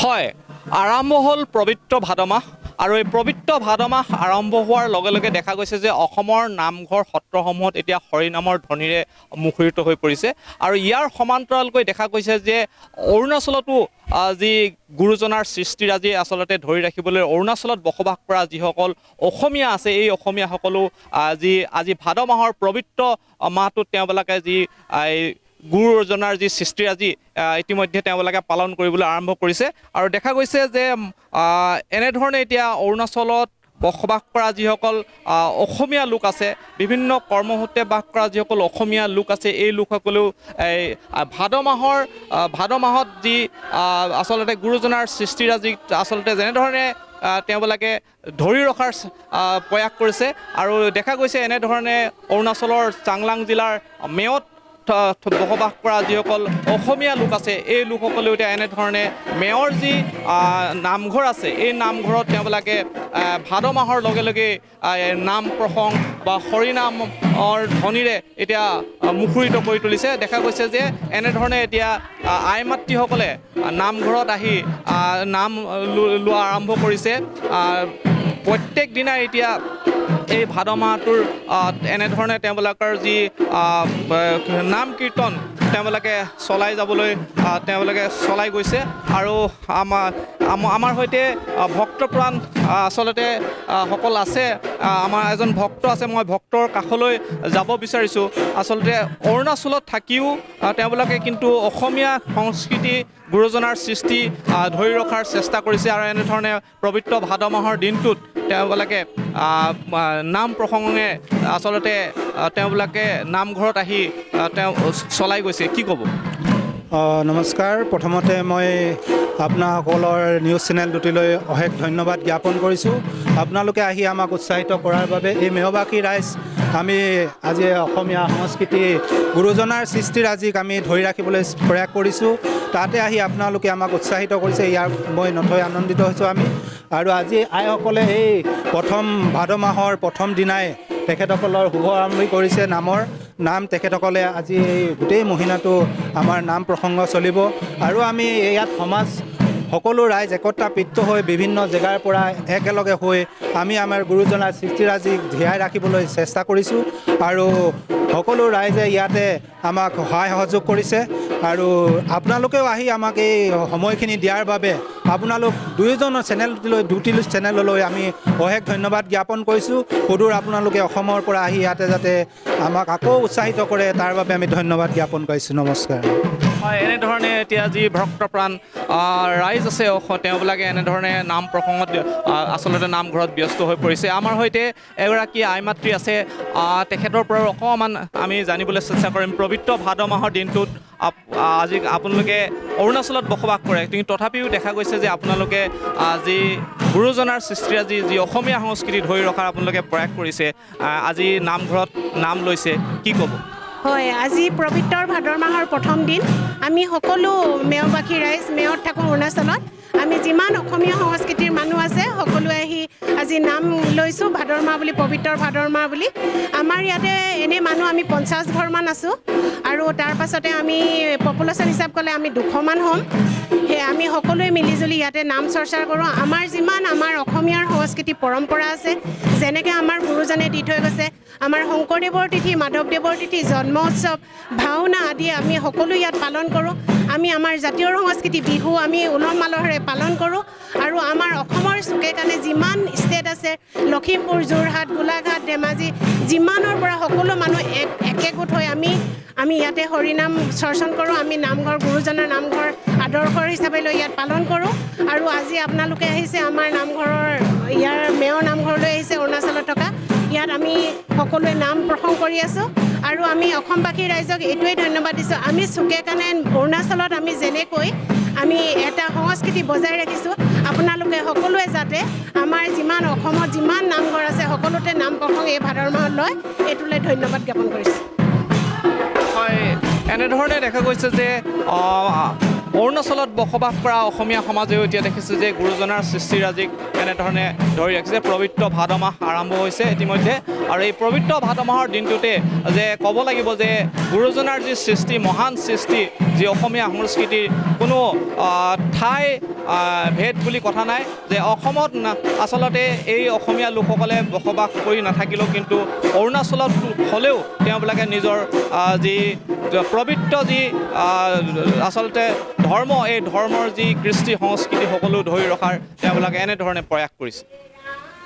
হয় আৰম্ভ হ'ল পবিত্ৰ ভাদ মাহ আৰু এই পবিত্ৰ ভাদ মাহ আৰম্ভ হোৱাৰ লগে লগে দেখা গৈছে যে অসমৰ নামঘৰ সত্ৰসমূহত এতিয়া হৰিনামৰ ধ্বনিৰে মুখৰিত হৈ পৰিছে আৰু ইয়াৰ সমান্তৰালকৈ দেখা গৈছে যে অৰুণাচলতো যি গুৰুজনাৰ সৃষ্টিৰাজি আচলতে ধৰি ৰাখিবলৈ অৰুণাচলত বসবাস কৰা যিসকল অসমীয়া আছে এই অসমীয়াসকলো আজি ভাদ মাহৰ পবিত্ৰ মাহটোত তেওঁবিলাকে যি গুৰুজনাৰ যি সৃষ্টিৰাজি ইতিমধ্যে তেওঁবিলাকে পালন কৰিবলৈ আৰম্ভ কৰিছে আৰু দেখা গৈছে যে এনেধৰণে এতিয়া অৰুণাচলত বসবাস কৰা যিসকল অসমীয়া লোক আছে বিভিন্ন কৰ্মসূত্ৰে বাস কৰা যিসকল অসমীয়া লোক আছে এই লোকসকলেও ভাদ মাহত যি আচলতে গুৰুজনাৰ সৃষ্টিৰাজিক আচলতে যেনেধৰণে তেওঁবিলাকে ধৰি ৰখাৰ প্ৰয়াস কৰিছে আৰু দেখা গৈছে এনেধৰণে অৰুণাচলৰ চাংলাং জিলাৰ মেয়ত বসবাস কৰা যিসকল অসমীয়া লোক আছে এই লোকসকলেও এতিয়া এনেধৰণে মেয়ৰ যি নামঘৰ আছে এই নামঘৰত তেওঁবিলাকে ভাদ মাহৰ লগে লগে নাম প্ৰসংগ বা হৰিনামৰ ধ্বনিৰে এতিয়া মুখৰিত কৰি তুলিছে দেখা গৈছে যে এনেধৰণে এতিয়া আই মাতৃসকলে নামঘৰত আহি নাম লোৱা আৰম্ভ কৰিছে প্ৰত্যেক দিনাই এতিয়া এই ভাদ মাহটোৰ এনেধৰণে তেওঁবিলাকৰ যি নাম কীৰ্তন তেওঁবিলাকে চলাই যাবলৈ তেওঁবিলাকে চলাই গৈছে আৰু আমাৰ সৈতে ভক্তপ্ৰাণ আচলতে সকল আছে আমাৰ এজন ভক্ত আছে মই ভক্তৰ কাষলৈ যাব বিচাৰিছোঁ আচলতে অৰুণাচলত থাকিও তেওঁবিলাকে কিন্তু অসমীয়া সংস্কৃতি গুৰুজনাৰ সৃষ্টি ধৰি ৰখাৰ চেষ্টা কৰিছে আৰু এনেধৰণে পবিত্ৰ ভাদ মাহৰ দিনটোত তেওঁবিলাকে নাম প্ৰসংগে আচলতে তেওঁবিলাকে নামঘৰত আহি তেওঁ চলাই গৈছে কি ক'ব নমস্কাৰ প্ৰথমতে মই আপোনাসকলৰ নিউজ চেনেল দুটিলৈ অশেষ ধন্যবাদ জ্ঞাপন কৰিছোঁ আপোনালোকে আহি আমাক উৎসাহিত কৰাৰ বাবে এই মেয়বাসী ৰাইজ আমি আজি অসমীয়া সংস্কৃতি গুৰুজনাৰ সৃষ্টিৰাজিক আমি ধৰি ৰাখিবলৈ প্ৰয়াস কৰিছোঁ তাতে আহি আপোনালোকে আমাক উৎসাহিত কৰিছে ইয়াৰ মই নথৈ আনন্দিত হৈছোঁ আমি আৰু আজি আইসকলে এই প্ৰথম ভাদ মাহৰ প্ৰথম দিনাই তেখেতসকলৰ শুভ আৰম্ভণি কৰিছে নাম তেখেতসকলে আজি এই গোটেই মহিনাটো আমাৰ নাম প্ৰসংগ চলিব আৰু আমি ইয়াত সমাজ সকলো ৰাইজ একত্ৰিত হৈ বিভিন্ন জেগাৰ পৰা একেলগে হৈ আমি আমাৰ গুৰুজনাৰ সৃষ্টিৰাজিক জীয়াই ৰাখিবলৈ চেষ্টা কৰিছোঁ আৰু সকলো ৰাইজে ইয়াতে আমাক সহায় সহযোগ কৰিছে আৰু আপোনালোকেও আহি আমাক এই সময়খিনি দিয়াৰ বাবে আপোনালোক দুটি চেনেললৈ আমি অশেষ ধন্যবাদ জ্ঞাপন কৰিছোঁ সুদূৰ আপোনালোকে অসমৰ পৰা আহি ইয়াতে যাতে আমাক আকৌ উৎসাহিত কৰে তাৰ বাবে আমি ধন্যবাদ জ্ঞাপন কৰিছোঁ নমস্কাৰ হয় এনেধৰণে এতিয়া যি ভক্তপ্ৰাণ ৰাইজ আছে তেওঁবিলাকে এনেধৰণে নাম প্ৰসংগত আচলতে নামঘৰত ব্যস্ত হৈ পৰিছে আমাৰ সৈতে এগৰাকী আই মাতৃ আছে তেখেতৰ পৰা অকণমান আমি জানিবলৈ চেষ্টা কৰিম পবিত্ৰ ভাদ মাহৰ দিনটোত আজি আপোনালোকে অৰুণাচলত বসবাস কৰে কিন্তু তথাপিও দেখা গৈছে যে আপোনালোকে যি গুৰুজনাৰ সৃষ্টিৰাজি যি অসমীয়া সংস্কৃতি ধৰি ৰখাৰ আপোনালোকে প্ৰয়াস কৰিছে আজি নামঘৰত নাম লৈছে কি ক'ব হয় আজি পবিত্ৰ ভাদ মাহৰ প্ৰথম দিন আমি সকলো মেয়বাসী ৰাইজ মেয়ত থাকোঁ অৰুণাচলত আমি যিমান অসমীয়া সংস্কৃতিৰ মানুহ আছে সকলোৱে আহি আজি নাম লৈছোঁ ভাদৰ মাহ বুলি পবিত্ৰ ভাদৰ মাহ বুলি আমাৰ ইয়াতে এনে মানুহ আমি 50 ঘৰমান আছোঁ আৰু তাৰ পাছতে আমি পপুলেশ্যন হিচাপ ক'লে আমি 200 মান হ'ম সেয়ে আমি সকলোৱে মিলিজুলি ইয়াতে নাম চৰ্চা কৰোঁ আমাৰ যিমান আমাৰ অসমীয়াৰ সংস্কৃতি পৰম্পৰা আছে যেনেকৈ আমাৰ গুৰুজনে দি থৈ গৈছে আমাৰ শংকৰদেৱৰ তিথি মাধৱদেৱৰ তিথি জন্ম উৎসৱ ভাওনা আদি আমি সকলো ইয়াত পালন কৰোঁ আমি আমাৰ জাতীয় সংস্কৃতি বিহু আমি উলহ মালহেৰে পালন কৰোঁ আৰু আমাৰ অসমৰ চুকে কাণে যিমান ষ্টেট আছে লখিমপুৰ যোৰহাট গোলাঘাট ধেমাজি যিমানৰ পৰা সকলো মানুহ একেগোট হৈ আমি ইয়াতে হৰিনাম চৰ্চন কৰোঁ আমি নামঘৰ গুৰুজনাৰ নামঘৰ আদৰ্শৰ হিচাপে লৈ ইয়াত পালন কৰোঁ আৰু আজি আপোনালোকে আহিছে আমাৰ নামঘৰৰ ইয়াৰ মেয়ৰ নামঘৰলৈ আহিছে অৰুণাচলত থকা ইয়াত আমি সকলোৱে নাম প্ৰসংগ কৰি আছোঁ আৰু আমি অসমবাসী ৰাইজক এইটোৱেই ধন্যবাদ দিছোঁ আমি চুকে কাণে অৰুণাচলত আমি যেনেকৈ আমি এটা সংস্কৃতি বজাই ৰাখিছোঁ আপোনালোকে সকলোৱে যাতে আমাৰ যিমান অসমত যিমান নামঘৰ আছে সকলোতে নাম প্ৰসংগ এই ভাদৰ মাহত লয় এইটোলৈ ধন্যবাদ জ্ঞাপন কৰিছোঁ হয় এনেধৰণে দেখা গৈছে যে অৰুণাচলত বসবাস কৰা অসমীয়া সমাজেও এতিয়া দেখিছোঁ যে গুৰুজনাৰ সৃষ্টিৰাজিক এনেধৰণে ধৰি ৰাখিছে পবিত্ৰ ভাদ মাহ আৰম্ভ হৈছে ইতিমধ্যে আৰু এই পবিত্ৰ ভাদ মাহৰ দিনটোতে যে ক'ব লাগিব যে গুৰুজনাৰ যি সৃষ্টি মহান সৃষ্টি যি অসমীয়া সংস্কৃতিৰ কোনো ঠাই ভেদ বুলি কথা নাই যে অসমত আচলতে এই অসমীয়া লোকসকলে বসবাস কৰি নাথাকিলেও কিন্তু অৰুণাচলত হ'লেও তেওঁবিলাকে নিজৰ যি পবিত্ৰ যি আচলতে ধৰ্ম এই ধৰ্মৰ যি কৃষ্টি সংস্কৃতি সকলো ধৰি ৰখাৰ তেওঁবিলাকে এনেধৰণে প্ৰয়াস কৰিছে